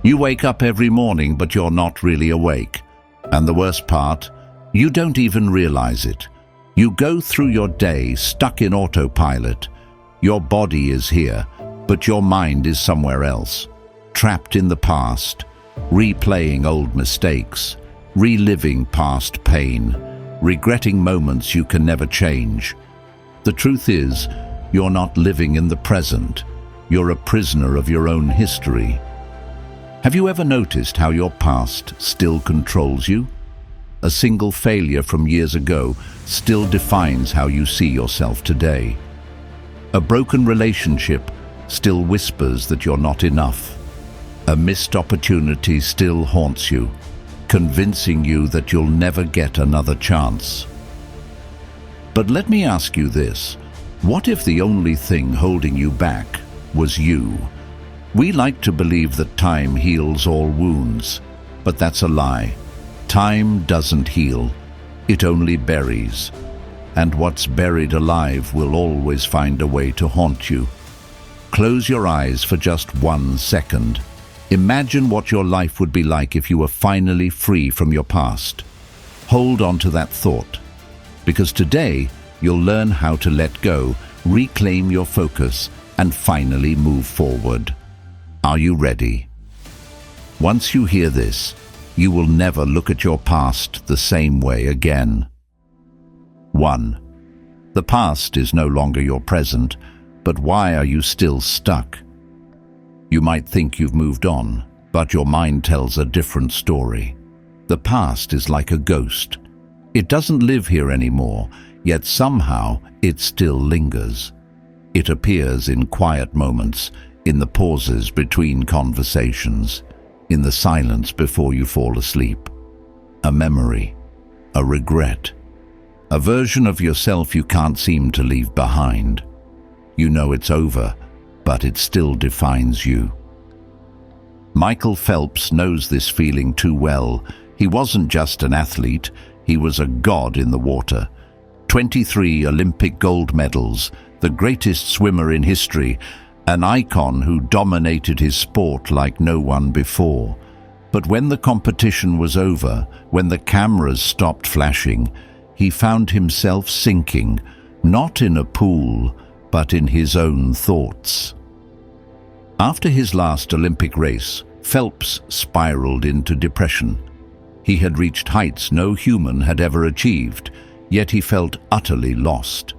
You wake up every morning, but you're not really awake. And the worst part, you don't even realize it. You go through your day stuck in autopilot. Your body is here, but your mind is somewhere else. Trapped in the past, replaying old mistakes, reliving past pain, regretting moments you can never change. The truth is, you're not living in the present. You're a prisoner of your own history. Have you ever noticed how your past still controls you? A single failure from years ago still defines how you see yourself today. A broken relationship still whispers that you're not enough. A missed opportunity still haunts you, convincing you that you'll never get another chance. But let me ask you this: what if the only thing holding you back was you? We like to believe that time heals all wounds, but that's a lie. Time doesn't heal, it only buries. And what's buried alive will always find a way to haunt you. Close your eyes for just 1 second. Imagine what your life would be like if you were finally free from your past. Hold on to that thought, because today you'll learn how to let go, reclaim your focus, and finally move forward. Are you ready? Once you hear this, you will never look at your past the same way again. 1. The past is no longer your present, but why are you still stuck? You might think you've moved on, but your mind tells a different story. The past is like a ghost. It doesn't live here anymore, yet somehow it still lingers. It appears in quiet moments, in the pauses between conversations, in the silence before you fall asleep. A memory, a regret, a version of yourself you can't seem to leave behind. You know it's over, but it still defines you. Michael Phelps knows this feeling too well. He wasn't just an athlete, he was a god in the water. 23 Olympic gold medals, the greatest swimmer in history, an icon who dominated his sport like no one before. But when the competition was over, when the cameras stopped flashing, he found himself sinking, not in a pool, but in his own thoughts. After his last Olympic race, Phelps spiraled into depression. He had reached heights no human had ever achieved, yet he felt utterly lost.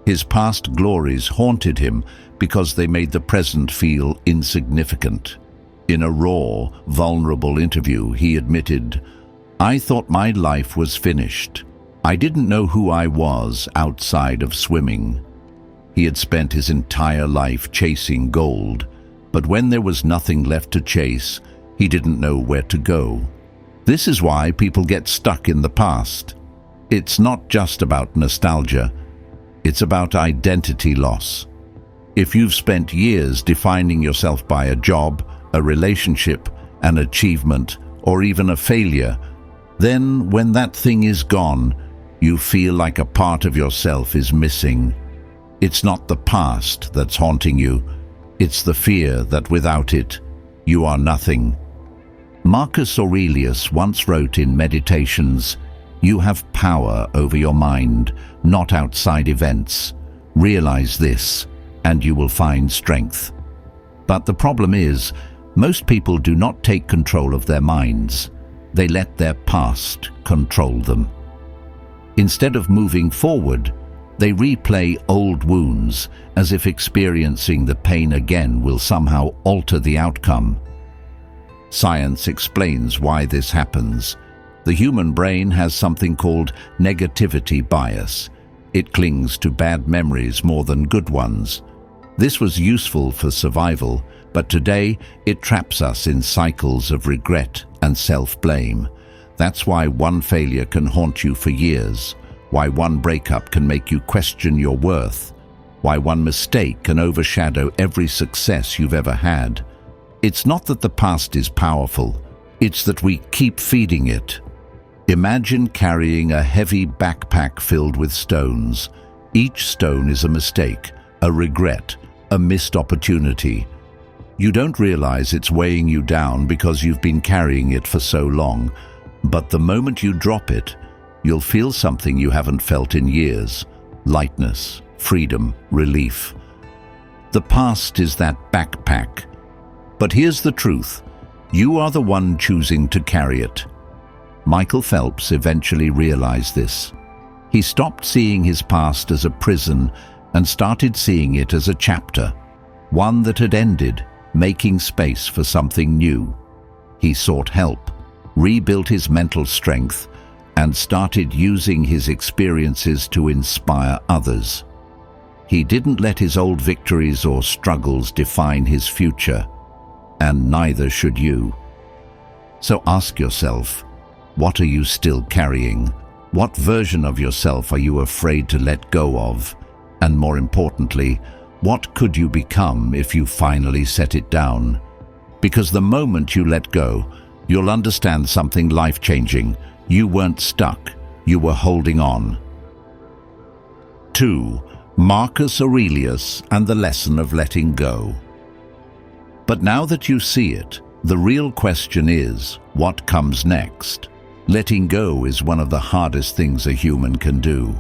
His past glories haunted him because they made the present feel insignificant. In a raw, vulnerable interview, he admitted, "I thought my life was finished. I didn't know who I was outside of swimming." He had spent his entire life chasing gold, but when there was nothing left to chase, he didn't know where to go. This is why people get stuck in the past. It's not just about nostalgia, it's about identity loss. If you've spent years defining yourself by a job, a relationship, an achievement, or even a failure, then when that thing is gone, you feel like a part of yourself is missing. It's not the past that's haunting you, it's the fear that without it, you are nothing. Marcus Aurelius once wrote in Meditations, "You have power over your mind, not outside events. Realize this, and you will find strength." But the problem is, most people do not take control of their minds. They let their past control them. Instead of moving forward, they replay old wounds as if experiencing the pain again will somehow alter the outcome. Science explains why this happens. The human brain has something called negativity bias. It clings to bad memories more than good ones. This was useful for survival, but today it traps us in cycles of regret and self-blame. That's why one failure can haunt you for years, why one breakup can make you question your worth, why one mistake can overshadow every success you've ever had. It's not that the past is powerful, it's that we keep feeding it. Imagine carrying a heavy backpack filled with stones. Each stone is a mistake, a regret, a missed opportunity. You don't realize it's weighing you down because you've been carrying it for so long, but the moment you drop it, you'll feel something you haven't felt in years: lightness, freedom, relief. The past is that backpack. But here's the truth: you are the one choosing to carry it. Michael Phelps eventually realized this. He stopped seeing his past as a prison and started seeing it as a chapter, one that had ended, making space for something new. He sought help, rebuilt his mental strength, and started using his experiences to inspire others. He didn't let his old victories or struggles define his future, and neither should you. So ask yourself, what are you still carrying? What version of yourself are you afraid to let go of? And more importantly, what could you become if you finally set it down? Because the moment you let go, you'll understand something life-changing. You weren't stuck, you were holding on. 2. Marcus Aurelius and the lesson of letting go. But now that you see it, the real question is, what comes next? Letting go is one of the hardest things a human can do.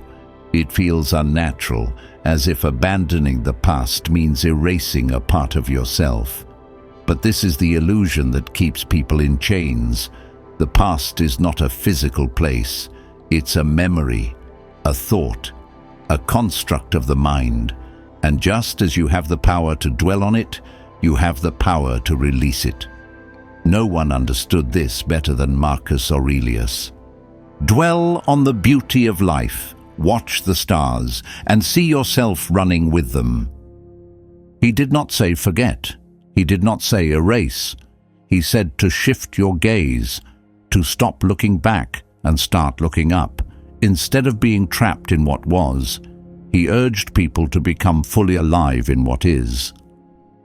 It feels unnatural, as if abandoning the past means erasing a part of yourself. But this is the illusion that keeps people in chains. The past is not a physical place. It's a memory, a thought, a construct of the mind. And just as you have the power to dwell on it, you have the power to release it. No one understood this better than Marcus Aurelius. Dwell on the beauty of life, watch the stars, and see yourself running with them. He did not say forget. He did not say erase. He said to shift your gaze, to stop looking back and start looking up. Instead of being trapped in what was, he urged people to become fully alive in what is.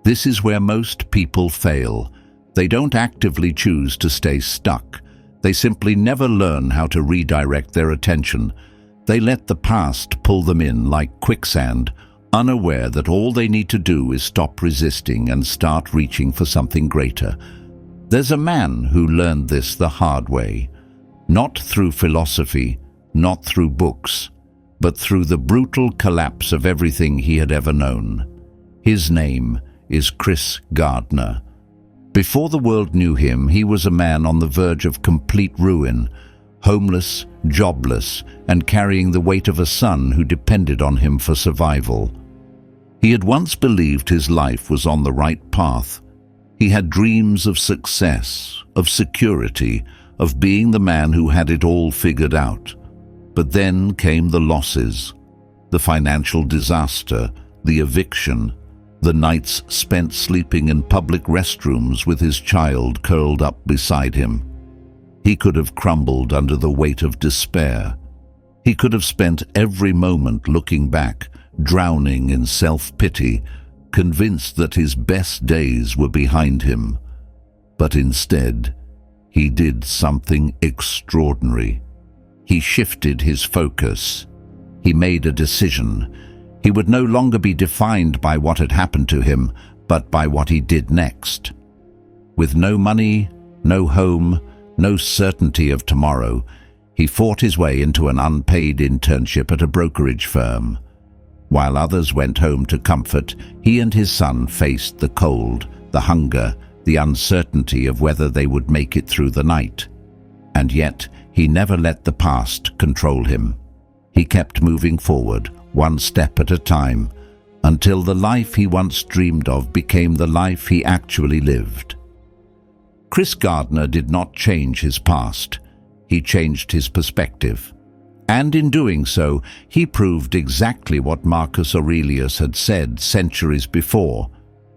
This is where most people fail. They don't actively choose to stay stuck. They simply never learn how to redirect their attention. They let the past pull them in like quicksand, unaware that all they need to do is stop resisting and start reaching for something greater. There's a man who learned this the hard way, not through philosophy, not through books, but through the brutal collapse of everything he had ever known. His name is Chris Gardner. Before the world knew him, he was a man on the verge of complete ruin, homeless, jobless, and carrying the weight of a son who depended on him for survival. He had once believed his life was on the right path. He had dreams of success, of security, of being the man who had it all figured out. But then came the losses, the financial disaster, the eviction, the nights spent sleeping in public restrooms with his child curled up beside him. He could have crumbled under the weight of despair. He could have spent every moment looking back, drowning in self-pity, convinced that his best days were behind him. But instead, he did something extraordinary. He shifted his focus. He made a decision. He would no longer be defined by what had happened to him, but by what he did next. With no money, no home, no certainty of tomorrow, he fought his way into an unpaid internship at a brokerage firm. While others went home to comfort, he and his son faced the cold, the hunger, the uncertainty of whether they would make it through the night. And yet, he never let the past control him. He kept moving forward, one step at a time, until the life he once dreamed of became the life he actually lived. Chris Gardner did not change his past. He changed his perspective. And in doing so, he proved exactly what Marcus Aurelius had said centuries before.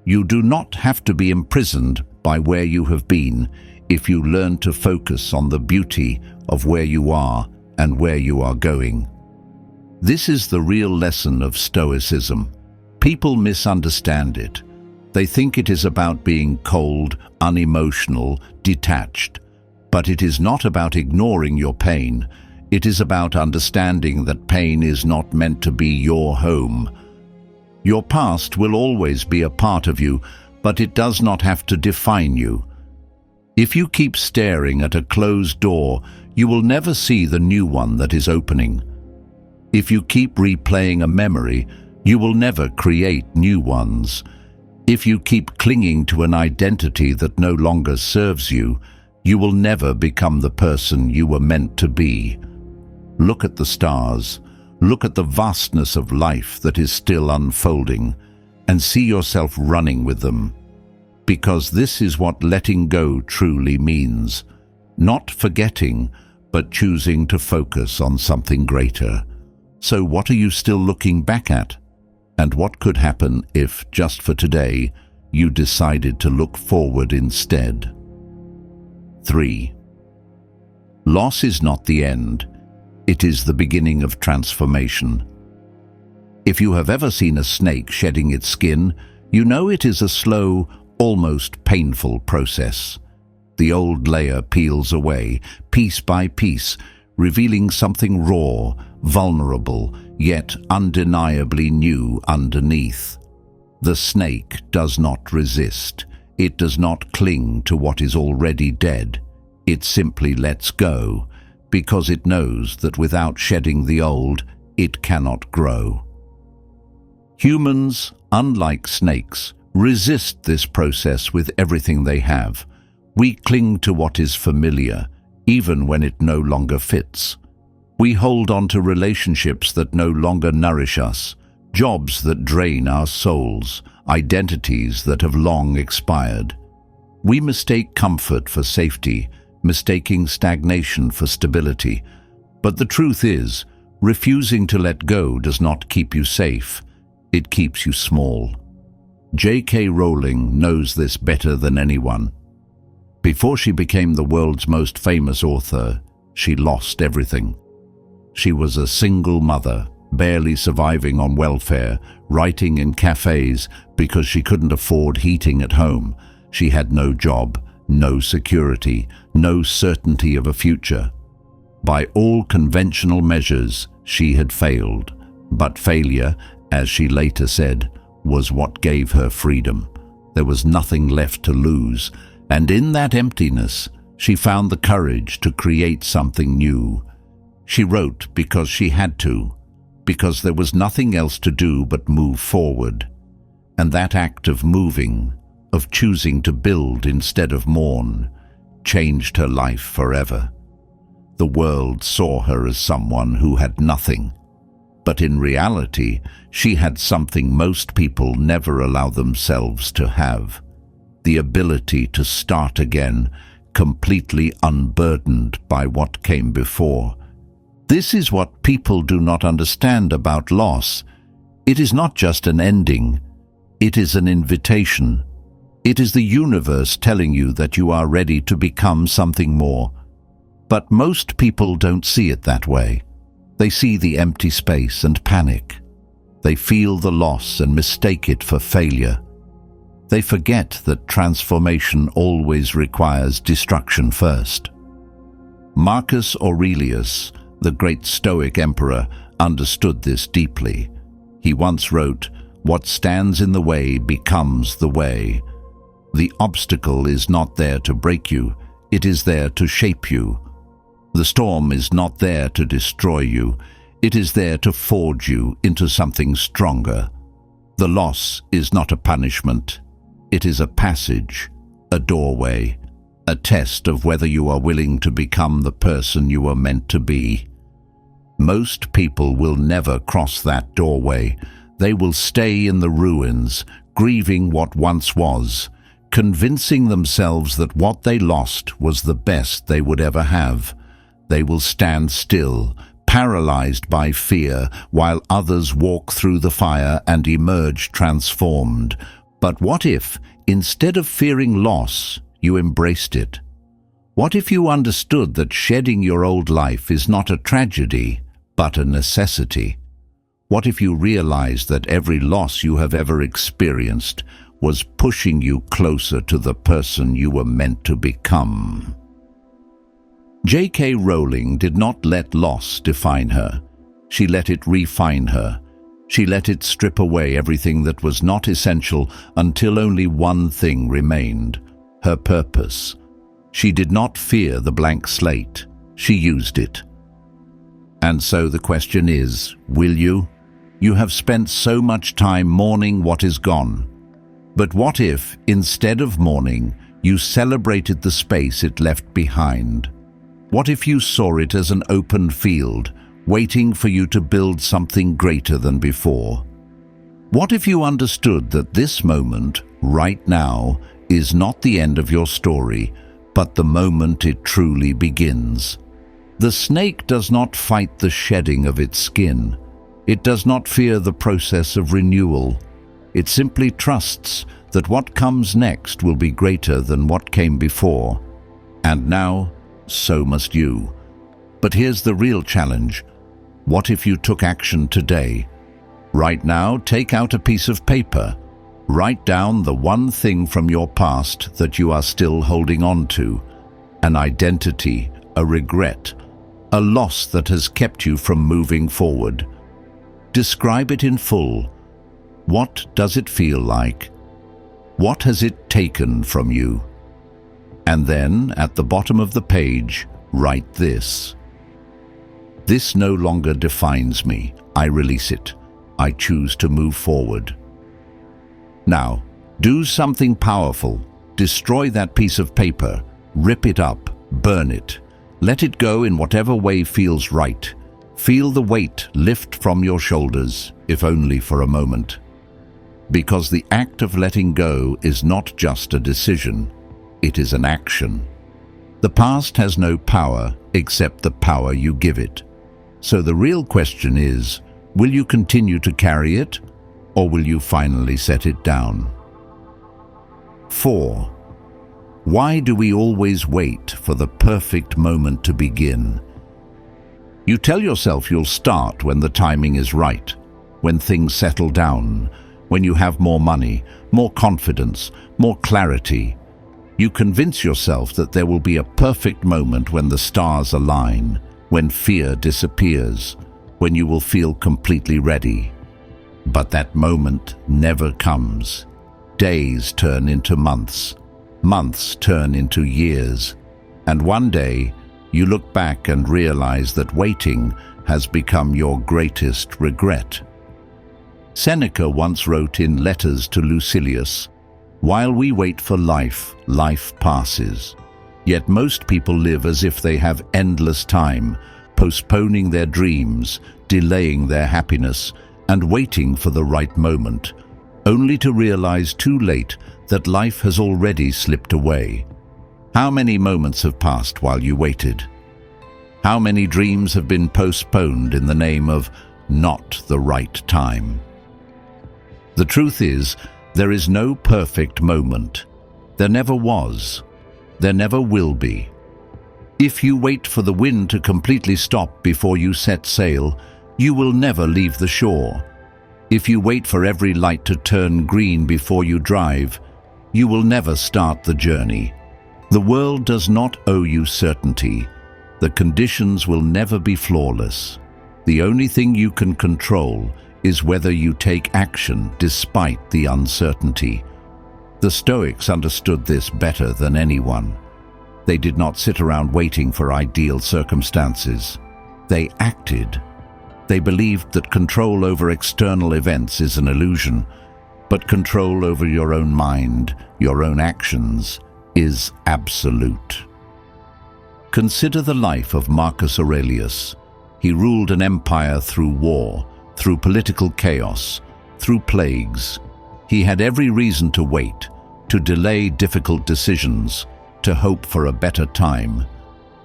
You do not have to be imprisoned by where you have been if you learn to focus on the beauty of where you are and where you are going. This is the real lesson of Stoicism. People misunderstand it. They think it is about being cold, unemotional, detached. But it is not about ignoring your pain. It is about understanding that pain is not meant to be your home. Your past will always be a part of you, but it does not have to define you. If you keep staring at a closed door, you will never see the new one that is opening. If you keep replaying a memory, you will never create new ones. If you keep clinging to an identity that no longer serves you, you will never become the person you were meant to be. Look at the stars, look at the vastness of life that is still unfolding, and see yourself running with them. Because this is what letting go truly means. Not forgetting, but choosing to focus on something greater. So what are you still looking back at? And what could happen if, just for today, you decided to look forward instead? 3. Loss is not the end. It is the beginning of transformation. If you have ever seen a snake shedding its skin, you know it is a slow, almost painful process. The old layer peels away, piece by piece, revealing something raw, vulnerable, yet undeniably new underneath. The snake does not resist. It does not cling to what is already dead. It simply lets go, because it knows that without shedding the old, it cannot grow. Humans, unlike snakes, resist this process with everything they have. We cling to what is familiar, even when it no longer fits. We hold on to relationships that no longer nourish us, jobs that drain our souls, identities that have long expired. We mistake comfort for safety, mistaking stagnation for stability. But the truth is, refusing to let go does not keep you safe. It keeps you small. J.K. Rowling knows this better than anyone. Before she became the world's most famous author, she lost everything. She was a single mother, barely surviving on welfare, writing in cafes because she couldn't afford heating at home. She had no job, no security, no certainty of a future. By all conventional measures, she had failed. But failure, as she later said, was what gave her freedom. There was nothing left to lose, and in that emptiness, she found the courage to create something new. She wrote because she had to, because there was nothing else to do but move forward. And that act of moving, of choosing to build instead of mourn, changed her life forever. The world saw her as someone who had nothing, but in reality, she had something most people never allow themselves to have: the ability to start again, completely unburdened by what came before. This is what people do not understand about loss. It is not just an ending, it is an invitation. It is the universe telling you that you are ready to become something more. But most people don't see it that way. They see the empty space and panic. They feel the loss and mistake it for failure. They forget that transformation always requires destruction first. Marcus Aurelius, the great Stoic emperor, understood this deeply. He once wrote, "What stands in the way becomes the way." The obstacle is not there to break you, it is there to shape you. The storm is not there to destroy you, it is there to forge you into something stronger. The loss is not a punishment, it is a passage, a doorway, a test of whether you are willing to become the person you are meant to be. Most people will never cross that doorway. They will stay in the ruins, grieving what once was, convincing themselves that what they lost was the best they would ever have. They will stand still, paralyzed by fear, while others walk through the fire and emerge transformed. But what if, instead of fearing loss, you embraced it? What if you understood that shedding your old life is not a tragedy, but a necessity? What if you realized that every loss you have ever experienced was pushing you closer to the person you were meant to become? J.K. Rowling did not let loss define her. She let it refine her. She let it strip away everything that was not essential until only one thing remained: her purpose. She did not fear the blank slate. She used it. And so the question is, will you? You have spent so much time mourning what is gone. But what if, instead of mourning, you celebrated the space it left behind? What if you saw it as an open field, waiting for you to build something greater than before? What if you understood that this moment, right now, is not the end of your story, but the moment it truly begins? The snake does not fight the shedding of its skin. It does not fear the process of renewal. It simply trusts that what comes next will be greater than what came before. And now, so must you. But here's the real challenge. What if you took action today? Right now, take out a piece of paper. Write down the one thing from your past that you are still holding on to. An identity, a regret, a loss that has kept you from moving forward. Describe it in full. What does it feel like? What has it taken from you? And then, at the bottom of the page, write this: "This no longer defines me. I release it. I choose to move forward." Now, do something powerful. Destroy that piece of paper. Rip it up. Burn it. Let it go in whatever way feels right. Feel the weight lift from your shoulders, if only for a moment. Because the act of letting go is not just a decision, it is an action. The past has no power except the power you give it. So the real question is, will you continue to carry it, or will you finally set it down? 4. Why do we always wait for the perfect moment to begin? You tell yourself you'll start when the timing is right, when things settle down, when you have more money, more confidence, more clarity. You convince yourself that there will be a perfect moment when the stars align, when fear disappears, when you will feel completely ready. But that moment never comes. Days turn into months. Months turn into years. And one day, you look back and realize that waiting has become your greatest regret. Seneca once wrote in Letters to Lucilius, "While we wait for life, life passes." Yet most people live as if they have endless time, postponing their dreams, delaying their happiness, and waiting for the right moment, only to realize too late that life has already slipped away. How many moments have passed while you waited? How many dreams have been postponed in the name of not the right time? The truth is, there is no perfect moment. There never was. There never will be. If you wait for the wind to completely stop before you set sail, you will never leave the shore. If you wait for every light to turn green before you drive, you will never start the journey. The world does not owe you certainty. The conditions will never be flawless. The only thing you can control is whether you take action despite the uncertainty. The Stoics understood this better than anyone. They did not sit around waiting for ideal circumstances. They acted. They believed that control over external events is an illusion, but control over your own mind, your own actions, is absolute. Consider the life of Marcus Aurelius. He ruled an empire through war, through political chaos, through plagues. He had every reason to wait, to delay difficult decisions, to hope for a better time.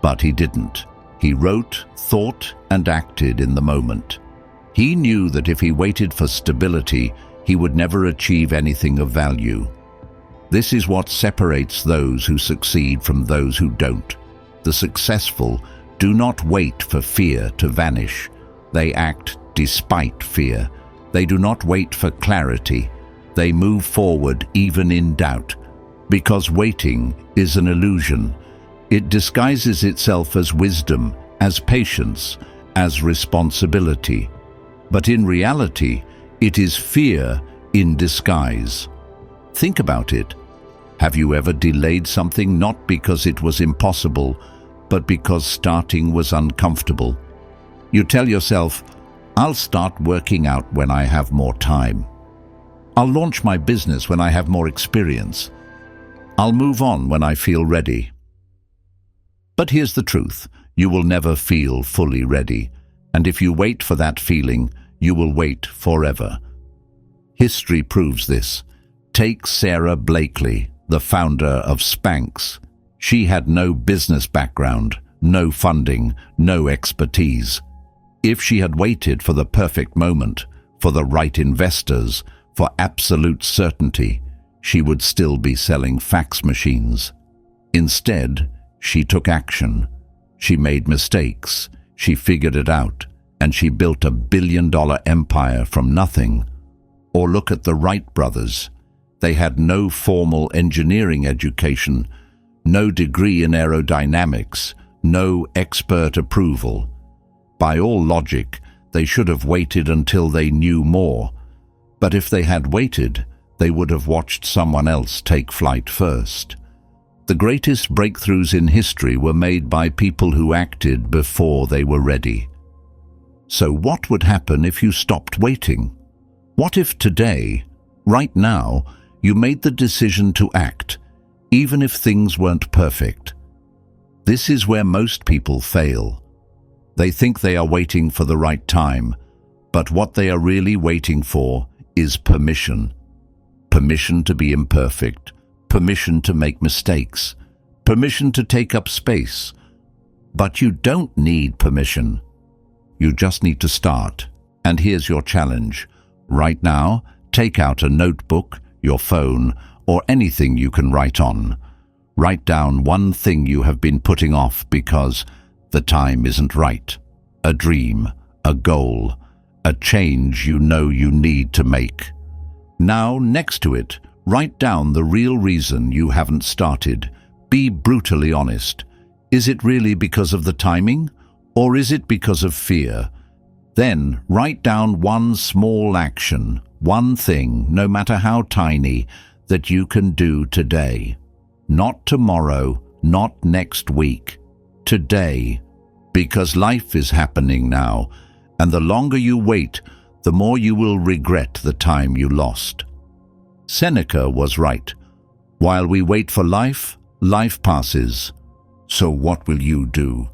But he didn't. He wrote, thought, and acted in the moment. He knew that if he waited for stability, he would never achieve anything of value. This is what separates those who succeed from those who don't. The successful do not wait for fear to vanish. They act despite fear. They do not wait for clarity. They move forward even in doubt. Because waiting is an illusion. It disguises itself as wisdom, as patience, as responsibility. But in reality, It is fear in disguise. Think about it. Have you ever delayed something not because it was impossible, but because starting was uncomfortable? You tell yourself, I'll start working out when I have more time. I'll launch my business when I have more experience. I'll move on when I feel ready. But here's the truth. You will never feel fully ready. And if you wait for that feeling, you will wait forever. History proves this. Take Sarah Blakely, the founder of Spanx. She had no business background, no funding, no expertise. If she had waited for the perfect moment, for the right investors, for absolute certainty, she would still be selling fax machines. Instead, she took action. She made mistakes. She figured it out, and she built a billion-dollar empire from nothing. Or look at the Wright brothers. They had no formal engineering education, no degree in aerodynamics, no expert approval. By all logic, they should have waited until they knew more. But if they had waited, they would have watched someone else take flight first. The greatest breakthroughs in history were made by people who acted before they were ready. So what would happen if you stopped waiting? What if today, right now, you made the decision to act, even if things weren't perfect? This is where most people fail. They think they are waiting for the right time, but what they are really waiting for is permission. Permission to be imperfect, permission to make mistakes, permission to take up space. But you don't need permission. You just need to start. And here's your challenge. Right now, take out a notebook, your phone, or anything you can write on. Write down one thing you have been putting off because the time isn't right. A dream, a goal, a change you know you need to make. Now, next to it, write down the real reason you haven't started. Be brutally honest. Is it really because of the timing, or is it because of fear? Then write down one small action, one thing, no matter how tiny, that you can do today. Not tomorrow, not next week. Today. Because life is happening now, and the longer you wait, the more you will regret the time you lost. Seneca was right. While we wait for life, life passes. So what will you do?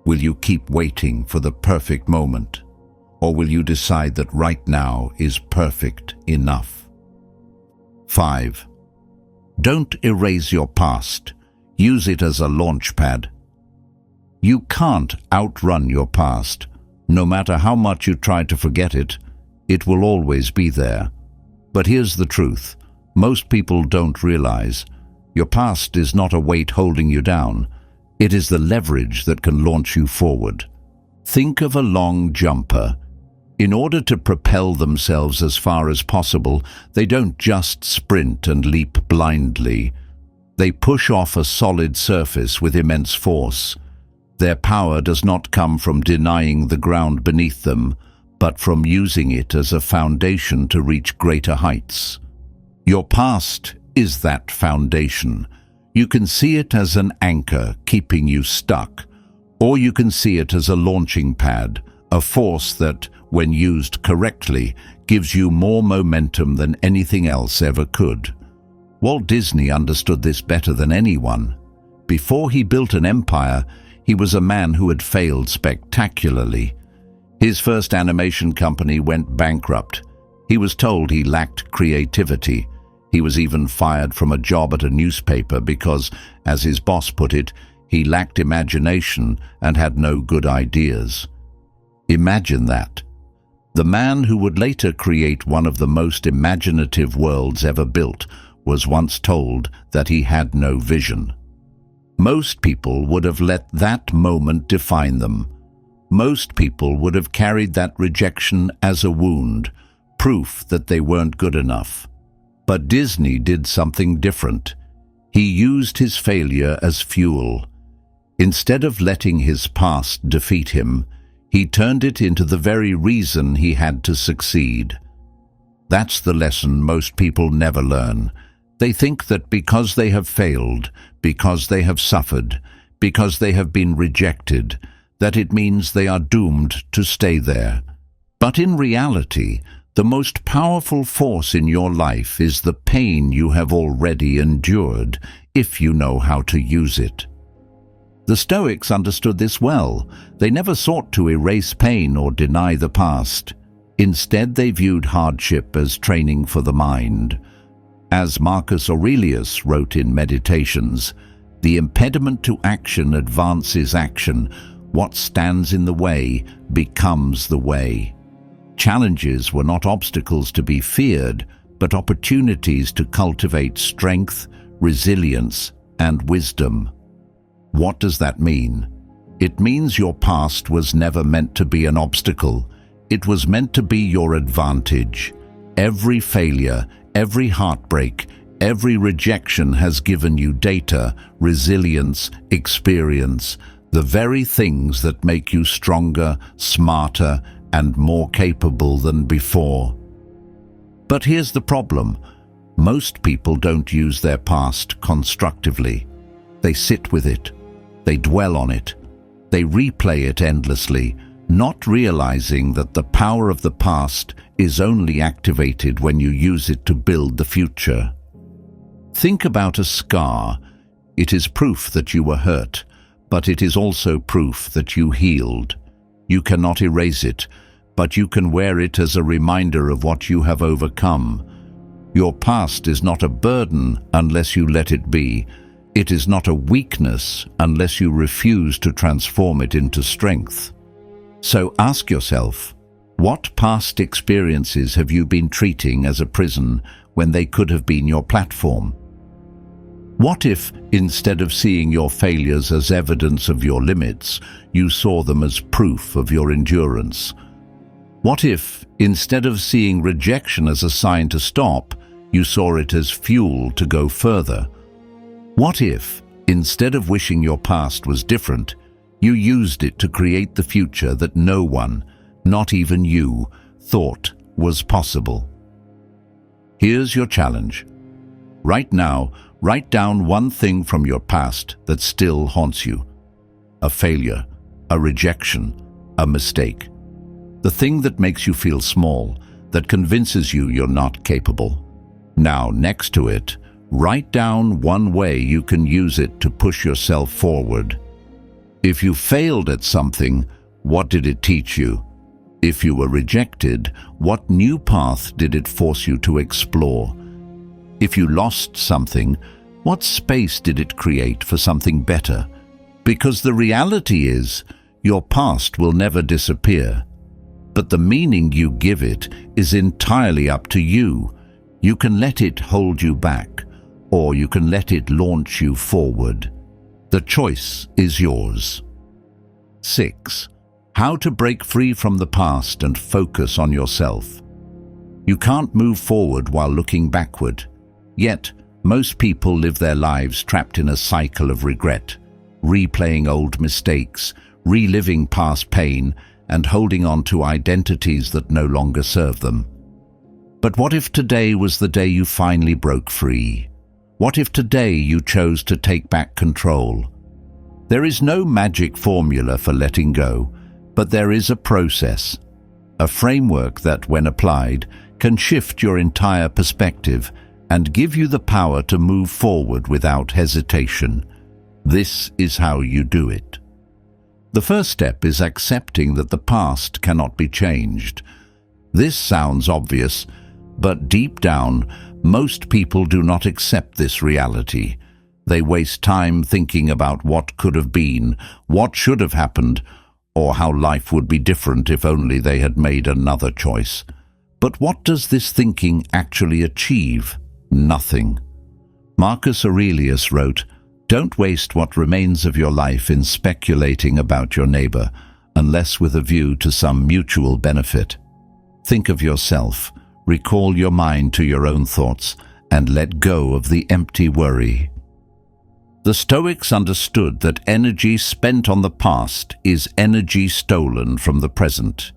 Will you keep waiting for the perfect moment? Or will you decide that right now is perfect enough? 5. Don't erase your past. Use it as a launchpad. You can't outrun your past. No matter how much you try to forget it, it will always be there. But here's the truth. Most people don't realize your past is not a weight holding you down. It is the leverage that can launch you forward. Think of a long jumper. In order to propel themselves as far as possible, they don't just sprint and leap blindly. They push off a solid surface with immense force. Their power does not come from denying the ground beneath them, but from using it as a foundation to reach greater heights. Your past is that foundation. You can see it as an anchor keeping you stuck, or you can see it as a launching pad, a force that, when used correctly, gives you more momentum than anything else ever could. Walt Disney understood this better than anyone. Before he built an empire, he was a man who had failed spectacularly. His first animation company went bankrupt. He was told he lacked creativity. He was even fired from a job at a newspaper because, as his boss put it, he lacked imagination and had no good ideas. Imagine that. The man who would later create one of the most imaginative worlds ever built was once told that he had no vision. Most people would have let that moment define them. Most people would have carried that rejection as a wound, proof that they weren't good enough. But Disney did something different. He used his failure as fuel. Instead of letting his past defeat him, he turned it into the very reason he had to succeed. That's the lesson most people never learn. They think that because they have failed, because they have suffered, because they have been rejected, that it means they are doomed to stay there. But in reality, the most powerful force in your life is the pain you have already endured, if you know how to use it. The Stoics understood this well. They never sought to erase pain or deny the past. Instead, they viewed hardship as training for the mind. As Marcus Aurelius wrote in Meditations, "The impediment to action advances action. What stands in the way becomes the way." Challenges were not obstacles to be feared, but opportunities to cultivate strength, resilience, and wisdom. What does that mean? It means your past was never meant to be an obstacle. It was meant to be your advantage. Every failure, every heartbreak, every rejection has given you data, resilience, experience, the very things that make you stronger, smarter, and more capable than before. But here's the problem. Most people don't use their past constructively. They sit with it. They dwell on it. They replay it endlessly, not realizing that the power of the past is only activated when you use it to build the future. Think about a scar. It is proof that you were hurt, but it is also proof that you healed. You cannot erase it, but you can wear it as a reminder of what you have overcome. Your past is not a burden unless you let it be. It is not a weakness unless you refuse to transform it into strength. So ask yourself, what past experiences have you been treating as a prison when they could have been your platform? What if, instead of seeing your failures as evidence of your limits, you saw them as proof of your endurance? What if, instead of seeing rejection as a sign to stop, you saw it as fuel to go further? What if, instead of wishing your past was different, you used it to create the future that no one, not even you, thought was possible? Here's your challenge. Right now, write down one thing from your past that still haunts you. A failure, a rejection, a mistake. The thing that makes you feel small, that convinces you you're not capable. Now, next to it, write down one way you can use it to push yourself forward. If you failed at something, what did it teach you? If you were rejected, what new path did it force you to explore? If you lost something, what space did it create for something better? Because the reality is, your past will never disappear. But the meaning you give it is entirely up to you. You can let it hold you back, or you can let it launch you forward. The choice is yours. 6. How to break free from the past and focus on yourself. You can't move forward while looking backward. Yet, most people live their lives trapped in a cycle of regret, replaying old mistakes, reliving past pain, and holding on to identities that no longer serve them. But what if today was the day you finally broke free? What if today you chose to take back control? There is no magic formula for letting go, but there is a process, a framework that, when applied, can shift your entire perspective and give you the power to move forward without hesitation. This is how you do it. The first step is accepting that the past cannot be changed. This sounds obvious, but deep down, most people do not accept this reality. They waste time thinking about what could have been, what should have happened, or how life would be different if only they had made another choice. But what does this thinking actually achieve? Nothing. Marcus Aurelius wrote, "Don't waste what remains of your life in speculating about your neighbor, unless with a view to some mutual benefit. Think of yourself, recall your mind to your own thoughts, and let go of the empty worry." The Stoics understood that energy spent on the past is energy stolen from the present.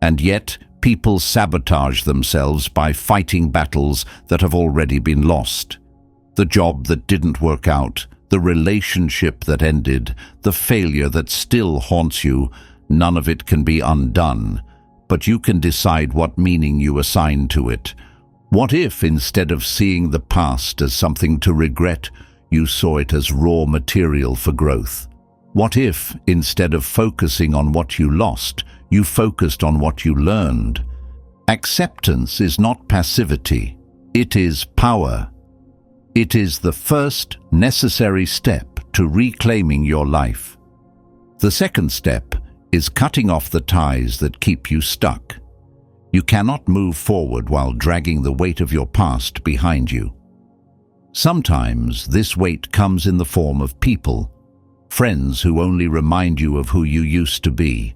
And yet, People sabotage themselves by fighting battles that have already been lost. The job that didn't work out, the relationship that ended, the failure that still haunts you, none of it can be undone, but you can decide what meaning you assign to it. What if, instead of seeing the past as something to regret, you saw it as raw material for growth? What if, instead of focusing on what you lost, you focused on what you learned? Acceptance is not passivity, it is power. It is the first necessary step to reclaiming your life. The second step is cutting off the ties that keep you stuck. You cannot move forward while dragging the weight of your past behind you. Sometimes this weight comes in the form of people, friends who only remind you of who you used to be,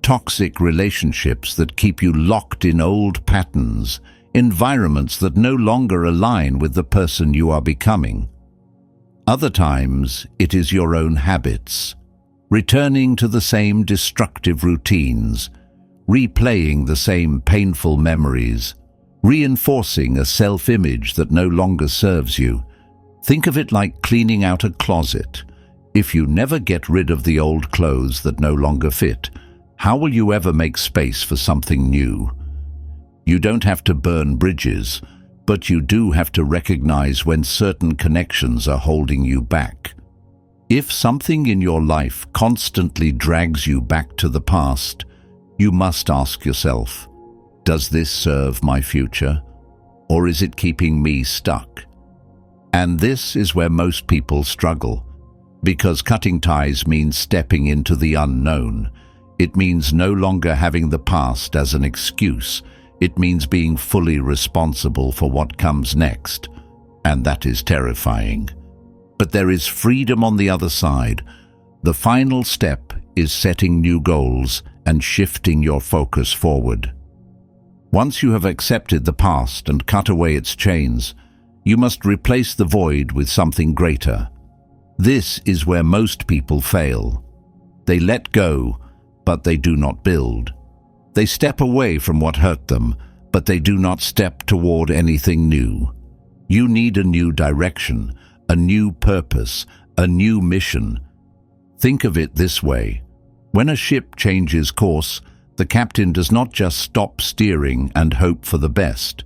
toxic relationships that keep you locked in old patterns, environments that no longer align with the person you are becoming. Other times, it is your own habits, returning to the same destructive routines, replaying the same painful memories, reinforcing a self-image that no longer serves you. Think of it like cleaning out a closet. If you never get rid of the old clothes that no longer fit, how will you ever make space for something new? You don't have to burn bridges, but you do have to recognize when certain connections are holding you back. If something in your life constantly drags you back to the past, you must ask yourself, does this serve my future, or is it keeping me stuck? And this is where most people struggle, because cutting ties means stepping into the unknown. It means no longer having the past as an excuse. It means being fully responsible for what comes next, and that is terrifying. But there is freedom on the other side. The final step is setting new goals and shifting your focus forward. Once you have accepted the past and cut away its chains, you must replace the void with something greater. This is where most people fail. They let go, but they do not build. They step away from what hurt them, but they do not step toward anything new. You need a new direction, a new purpose, a new mission. Think of it this way. When a ship changes course, the captain does not just stop steering and hope for the best.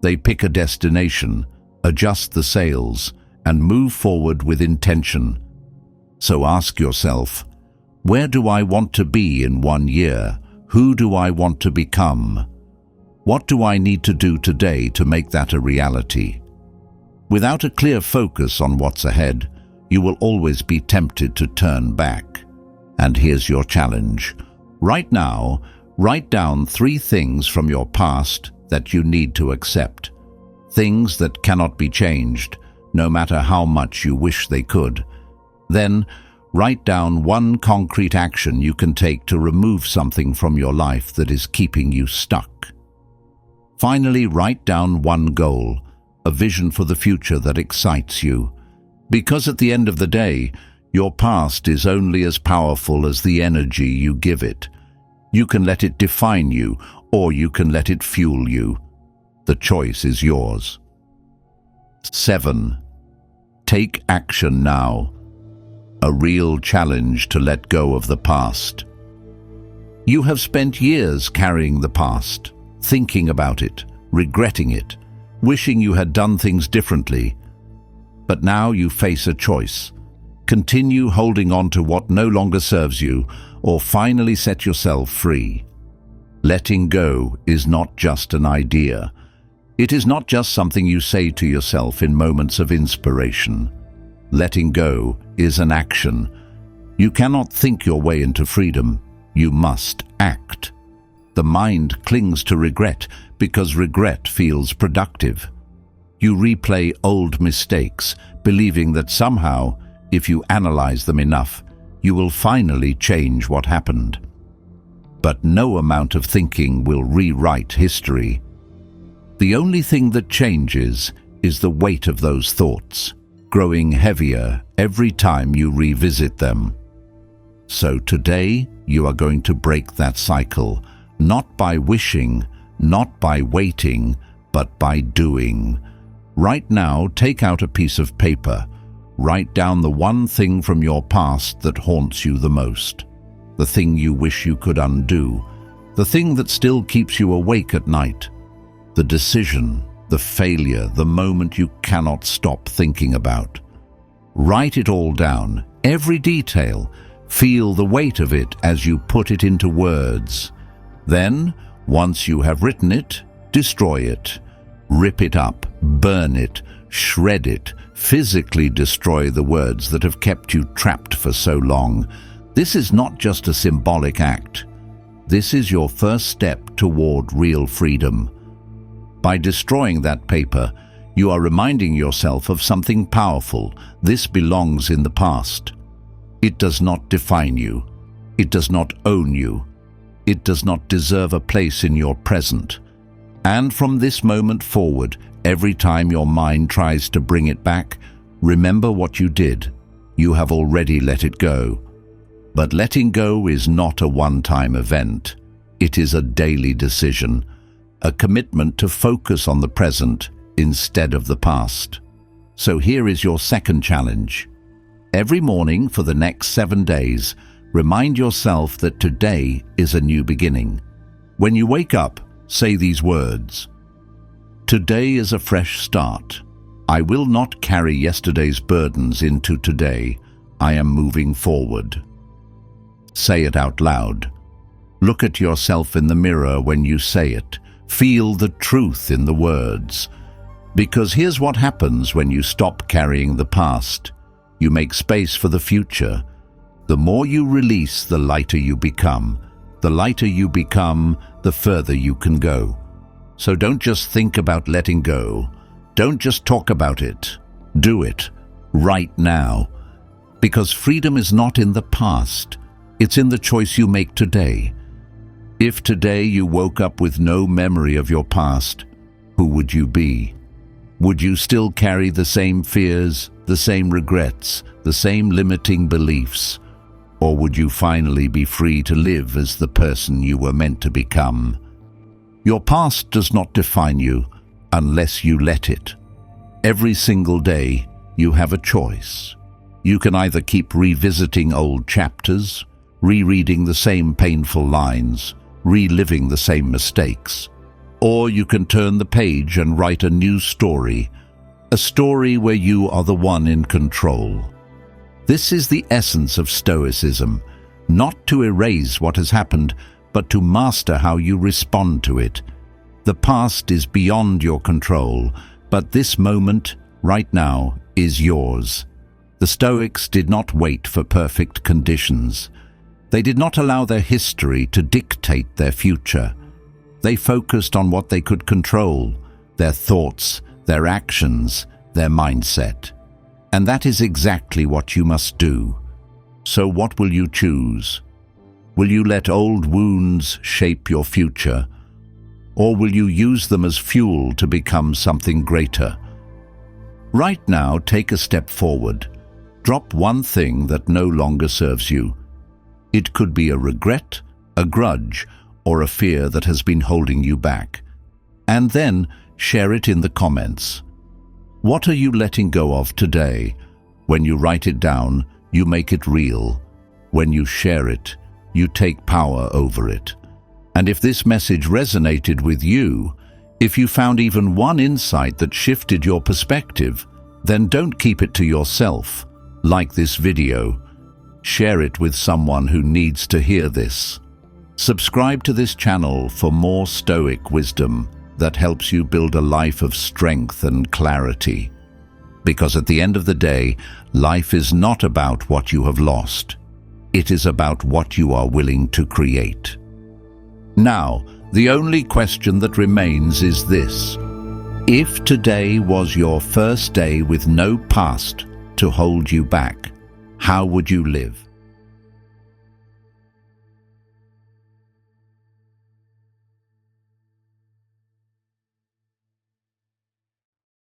They pick a destination, adjust the sails, and move forward with intention. So ask yourself, where do I want to be in 1 year? Who do I want to become? What do I need to do today to make that a reality? Without a clear focus on what's ahead, you will always be tempted to turn back. And here's your challenge. Right now, write down 3 things from your past that you need to accept. Things that cannot be changed, no matter how much you wish they could. Then, write down 1 concrete action you can take to remove something from your life that is keeping you stuck. Finally, write down 1 goal, a vision for the future that excites you. Because at the end of the day, your past is only as powerful as the energy you give it. You can let it define you, or you can let it fuel you. The choice is yours. 7. Take action now. A real challenge to let go of the past. You have spent years carrying the past, thinking about it, regretting it, wishing you had done things differently. But now you face a choice. Continue holding on to what no longer serves you, or finally set yourself free. Letting go is not just an idea. It is not just something you say to yourself in moments of inspiration. Letting go is an action. You cannot think your way into freedom. You must act. The mind clings to regret because regret feels productive. You replay old mistakes, believing that somehow, if you analyze them enough, you will finally change what happened. But no amount of thinking will rewrite history. The only thing that changes is the weight of those thoughts, growing heavier every time you revisit them. So today, you are going to break that cycle. Not by wishing, not by waiting, but by doing. Right now, take out a piece of paper. Write down the one thing from your past that haunts you the most. The thing you wish you could undo. The thing that still keeps you awake at night. The decision, the failure, the moment you cannot stop thinking about. Write it all down, every detail. Feel the weight of it as you put it into words. Then, once you have written it, destroy it. Rip it up, burn it, shred it, physically destroy the words that have kept you trapped for so long. This is not just a symbolic act. This is your first step toward real freedom. By destroying that paper, you are reminding yourself of something powerful. This belongs in the past. It does not define you. It does not own you. It does not deserve a place in your present. And from this moment forward, every time your mind tries to bring it back, remember what you did. You have already let it go. But letting go is not a one-time event. It is a daily decision, a commitment to focus on the present instead of the past. So here is your second challenge. Every morning for the next 7 days, remind yourself that today is a new beginning. When you wake up, say these words. Today is a fresh start. I will not carry yesterday's burdens into today. I am moving forward. Say it out loud. Look at yourself in the mirror when you say it. Feel the truth in the words. Because here's what happens when you stop carrying the past. You make space for the future. The more you release, the lighter you become. The lighter you become, the further you can go. So don't just think about letting go. Don't just talk about it. Do it right now. Because freedom is not in the past. It's in the choice you make today. If today you woke up with no memory of your past, who would you be? Would you still carry the same fears, the same regrets, the same limiting beliefs? Or would you finally be free to live as the person you were meant to become? Your past does not define you unless you let it. Every single day, you have a choice. You can either keep revisiting old chapters, rereading the same painful lines, reliving the same mistakes, or you can turn the page and write a new story, a story where you are the one in control. This is the essence of Stoicism, not to erase what has happened, but to master how you respond to it. The past is beyond your control, but this moment, right now, is yours. The Stoics did not wait for perfect conditions. They did not allow their history to dictate their future. They focused on what they could control, their thoughts, their actions, their mindset. And that is exactly what you must do. So what will you choose? Will you let old wounds shape your future? Or will you use them as fuel to become something greater? Right now, take a step forward. Drop one thing that no longer serves you. It could be a regret, a grudge, or a fear that has been holding you back. And then share it in the comments. What are you letting go of today? When you write it down, you make it real. When you share it, you take power over it. And if this message resonated with you, if you found even one insight that shifted your perspective, then don't keep it to yourself. Like this video. Share it with someone who needs to hear this. Subscribe to this channel for more Stoic wisdom that helps you build a life of strength and clarity. Because at the end of the day, life is not about what you have lost. It is about what you are willing to create. Now, the only question that remains is this. If today was your first day with no past to hold you back, how would you live?